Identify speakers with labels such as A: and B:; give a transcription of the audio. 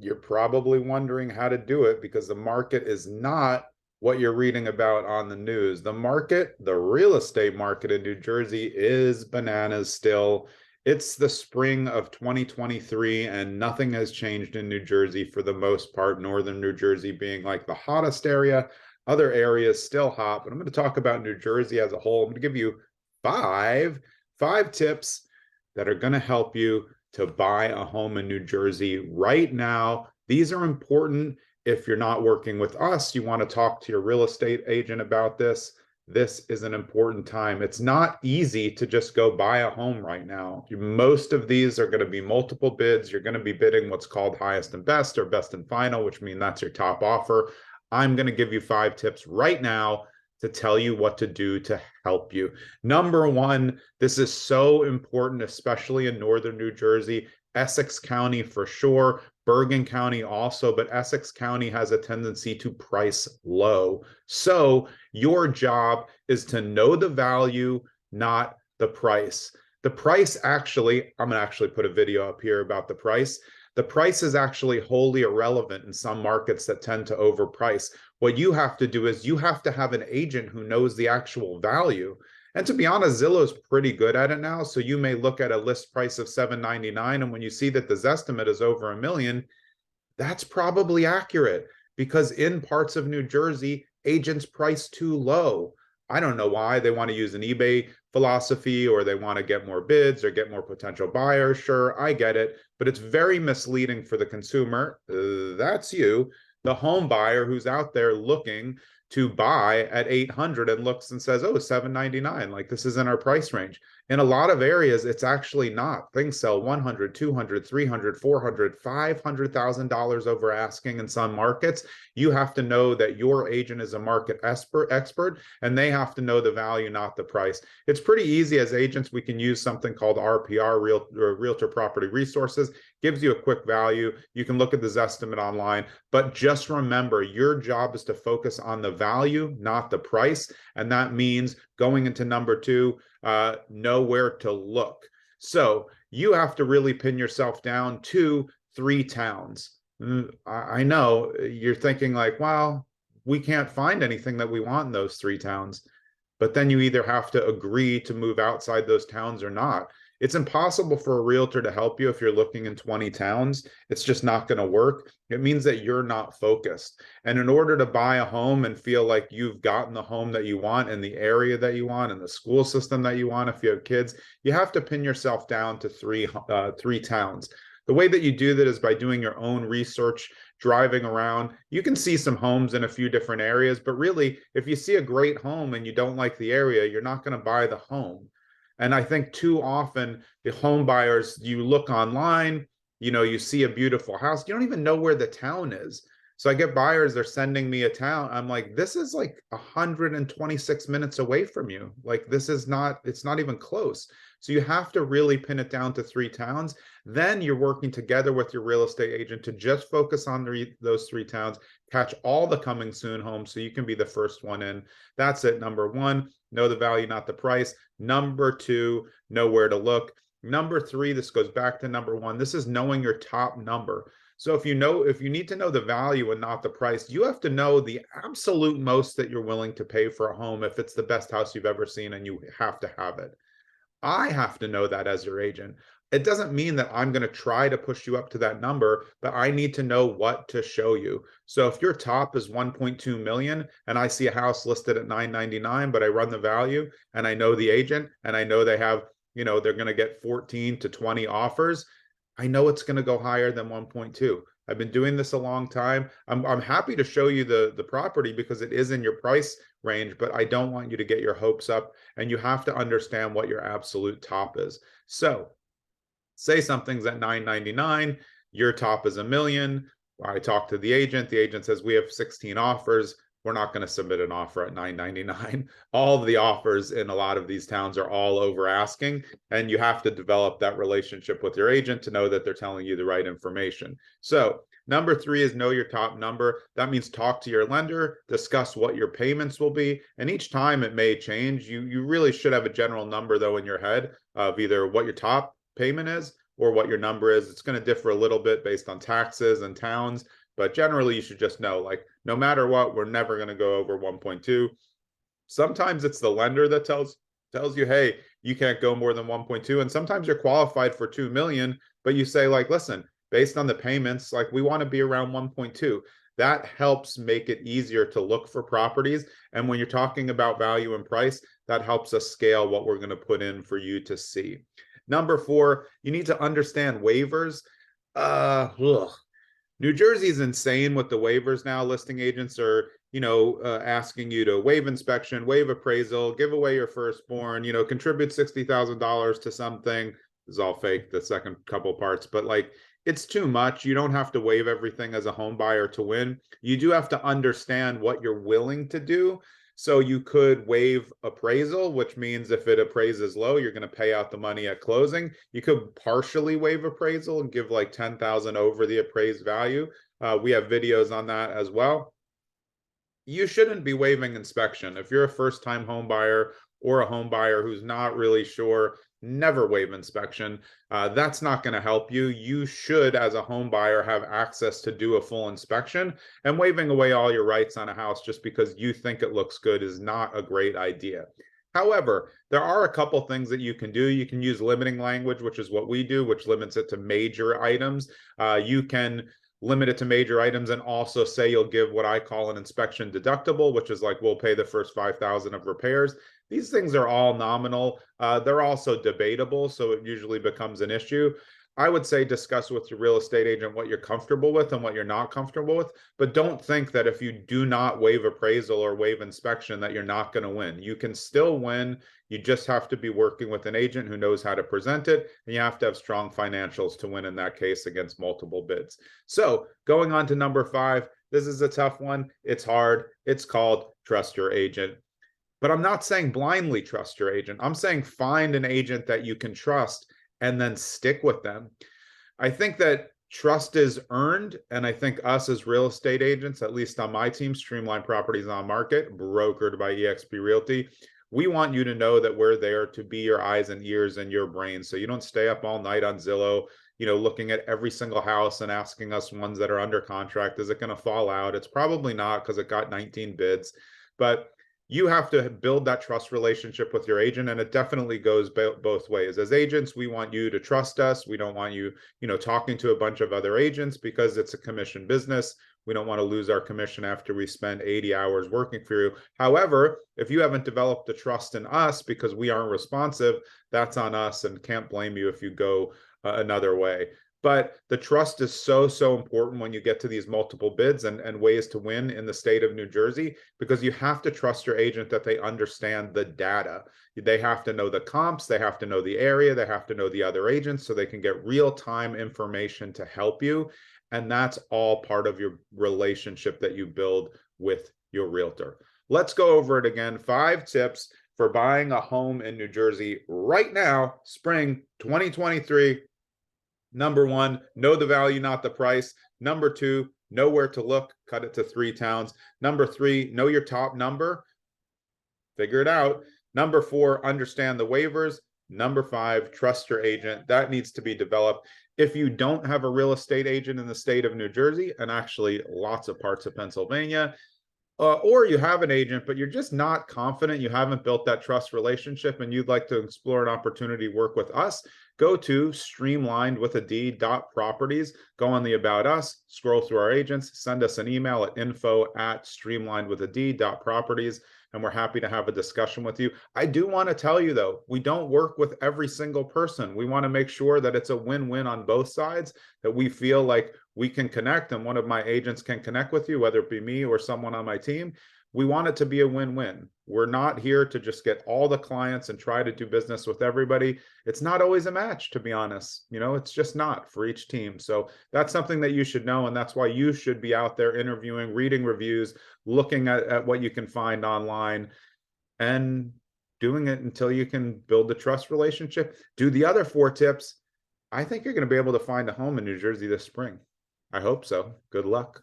A: You're probably wondering how to do it because the market is not what you're reading about on the news. The market, the real estate market in New Jersey is bananas still. It's the spring of 2023 and nothing has changed in New Jersey for the most part. Northern New Jersey being like the hottest area, other areas still hot. But I'm going to talk about New Jersey as a whole. I'm going to give you five, five tips that are going to help you to buy a home in New Jersey right now. These are important. If you're not working with us, you want to talk to your real estate agent about this. This is an important time. It's not easy to just go buy a home right now. Most of these are going to be multiple bids. You're going to be bidding what's called highest and best or best and final, which means that's your top offer. I'm going to give you five tips right now to tell you what to do to help you. Number one, this is so important, especially in northern New Jersey, Essex County for sure, Bergen County also, but Essex County has a tendency to price low. So your job is to know the value, not the price. The price actually, I'm going to actually put a video up here about the price. The price is actually wholly irrelevant in some markets that tend to overprice. What you have to do is you have to have an agent who knows the actual value. And to be honest, Zillow's pretty good at it now. So you may look at a list price of $799, and when you see that the Zestimate is over $1 million, that's probably accurate because in parts of New Jersey, agents price too low. I don't know why. They want to use an eBay philosophy or they want to get more bids or get more potential buyers. Sure, I get it, but it's very misleading for the consumer. That's you, the home buyer who's out there looking to buy at 800 and looks and says, oh, 799, like this is in our price range. In a lot of areas, it's actually not. Things sell 100, 200, 300, 400, $500,000 over asking in some markets. You have to know that your agent is a market expert, and they have to know the value, not the price. It's pretty easy as agents. We can use something called RPR, Realtor Property Resources. Gives you a quick value. You can look at the Zestimate online, but just remember, your job is to focus on the value, not the price. And that means going into number two, know where to look. So you have to really pin yourself down to 3 towns. I know you're thinking like, well, we can't find anything that we want in those 3 towns. But then you either have to agree to move outside those towns or not. It's impossible for a realtor to help you if you're looking in 20 towns. It's just not going to work. It means that you're not focused. And in order to buy a home and feel like you've gotten the home that you want in the area that you want, in the school system that you want, if you have kids, you have to pin yourself down to three towns. The way that you do that is by doing your own research, driving around. You can see some homes in a few different areas, but really, if you see a great home and you don't like the area, you're not going to buy the home. And I think too often the home buyers, you look online, you see a beautiful house, you don't even know where the town is. So I get buyers, they're sending me a town. I'm like, this is like 126 minutes away from you. Like this is not, it's not even close. So you have to really pin it down to 3 towns. Then you're working together with your real estate agent to just focus on those 3 towns, catch all the coming soon homes so you can be the first one in. That's it. Number one, know the value, not the price. Number 2, know where to look. Number 3, this goes back to number 1. This is knowing your top number. So if you need to know the value and not the price, you have to know the absolute most that you're willing to pay for a home if it's the best house you've ever seen and you have to have it. I have to know that as your agent. It doesn't mean that I'm going to try to push you up to that number, but I need to know what to show you. So if your top is 1.2 million and I see a house listed at 999, but I run the value and I know the agent and I know they have, they're going to get 14 to 20 offers, I know it's going to go higher than 1.2. I've been doing this a long time. I'm happy to show you the property because it is in your price range, but I don't want you to get your hopes up, and you have to understand what your absolute top is. So say something's at 999, your top is $1 million. I talk to the agent says we have 16 offers. We're not going to submit an offer at 999. All of the offers in a lot of these towns are all over asking, and you have to develop that relationship with your agent to know that they're telling you the right information. So number 3 is know your top number. That means talk to your lender, discuss what your payments will be, and each time it may change. You really should have a general number though in your head of either what your top payment is, or what your number is. It's going to differ a little bit based on taxes and towns, but generally you should just know, like, no matter what, we're never going to go over 1.2. Sometimes it's the lender that tells you, hey, you can't go more than 1.2, and sometimes you're qualified for 2 million, but you say, like, listen, based on the payments, like, we want to be around 1.2. That helps make it easier to look for properties. And when you're talking about value and price, that helps us scale what we're going to put in for you to see. Number 4, you need to understand waivers. New Jersey's insane with the waivers now. Listing agents are, asking you to waive inspection, waive appraisal, give away your firstborn, contribute $60,000 to something. This is all fake, the second couple parts, but like, it's too much. You don't have to waive everything as a home buyer to win. You do have to understand what you're willing to do. So you could waive appraisal, which means if it appraises low, you're going to pay out the money at closing. You could partially waive appraisal and give like 10,000 over the appraised value. We have videos on that as well. You shouldn't be waiving inspection. If you're a first-time home buyer or a home buyer who's not really sure, never waive inspection. That's not going to help you. You should, as a home buyer, have access to do a full inspection, and waiving away all your rights on a house just because you think it looks good is not a great idea. However, there are a couple things that you can do. You can use limiting language, which is what we do, which limits it to major items. You can limit it to major items and also say you'll give what I call an inspection deductible, which is like, we'll pay the first 5,000 of repairs. These things are all nominal. They're also debatable, so it usually becomes an issue. I would say discuss with your real estate agent what you're comfortable with and what you're not comfortable with, but don't think that if you do not waive appraisal or waive inspection that you're not going to win. You can still win. You just have to be working with an agent who knows how to present it, and you have to have strong financials to win in that case against multiple bids. So going on to number 5, this is a tough one. It's hard. It's called trust your agent. But I'm not saying blindly trust your agent. I'm saying find an agent that you can trust and then stick with them. I think that trust is earned, and I think us as real estate agents, at least on my team, Streamline Properties on Market, brokered by eXp Realty, we want you to know that we're there to be your eyes and ears and your brain. So you don't stay up all night on Zillow, looking at every single house and asking us ones that are under contract. Is it going to fall out? It's probably not, because it got 19 bids. But you have to build that trust relationship with your agent, and it definitely goes both ways. As agents, we want you to trust us. We don't want you, talking to a bunch of other agents, because it's a commission business. We don't want to lose our commission after we spend 80 hours working for you. However, if you haven't developed the trust in us because we aren't responsive, that's on us, and can't blame you if you go another way. But the trust is so, so important when you get to these multiple bids and ways to win in the state of New Jersey, because you have to trust your agent that they understand the data. They have to know the comps, they have to know the area, they have to know the other agents, so they can get real-time information to help you. And that's all part of your relationship that you build with your realtor. Let's go over it again. 5 tips for buying a home in New Jersey right now, spring 2023. Number 1, know the value, not the price. Number 2, know where to look, cut it to 3 towns. Number 3, know your top number, figure it out. Number 4, understand the waivers. Number 5, trust your agent. That needs to be developed. If you don't have a real estate agent in the state of New Jersey, and actually lots of parts of Pennsylvania, or you have an agent, but you're just not confident, you haven't built that trust relationship, and you'd like to explore an opportunity to work with us, go to streamlinedwithad.properties, go on the About Us, scroll through our agents, send us an email at info@streamlinedwithad.properties, and we're happy to have a discussion with you. I do want to tell you, though, we don't work with every single person. We want to make sure that it's a win-win on both sides, that we feel like we can connect and one of my agents can connect with you, whether it be me or someone on my team. We want it to be a win-win. We're not here to just get all the clients and try to do business with everybody. It's not always a match, to be honest. It's just not for each team. So that's something that you should know. And that's why you should be out there interviewing, reading reviews, looking at what you can find online, and doing it until you can build the trust relationship. Do the other 4 tips. I think you're going to be able to find a home in New Jersey this spring. I hope so. Good luck.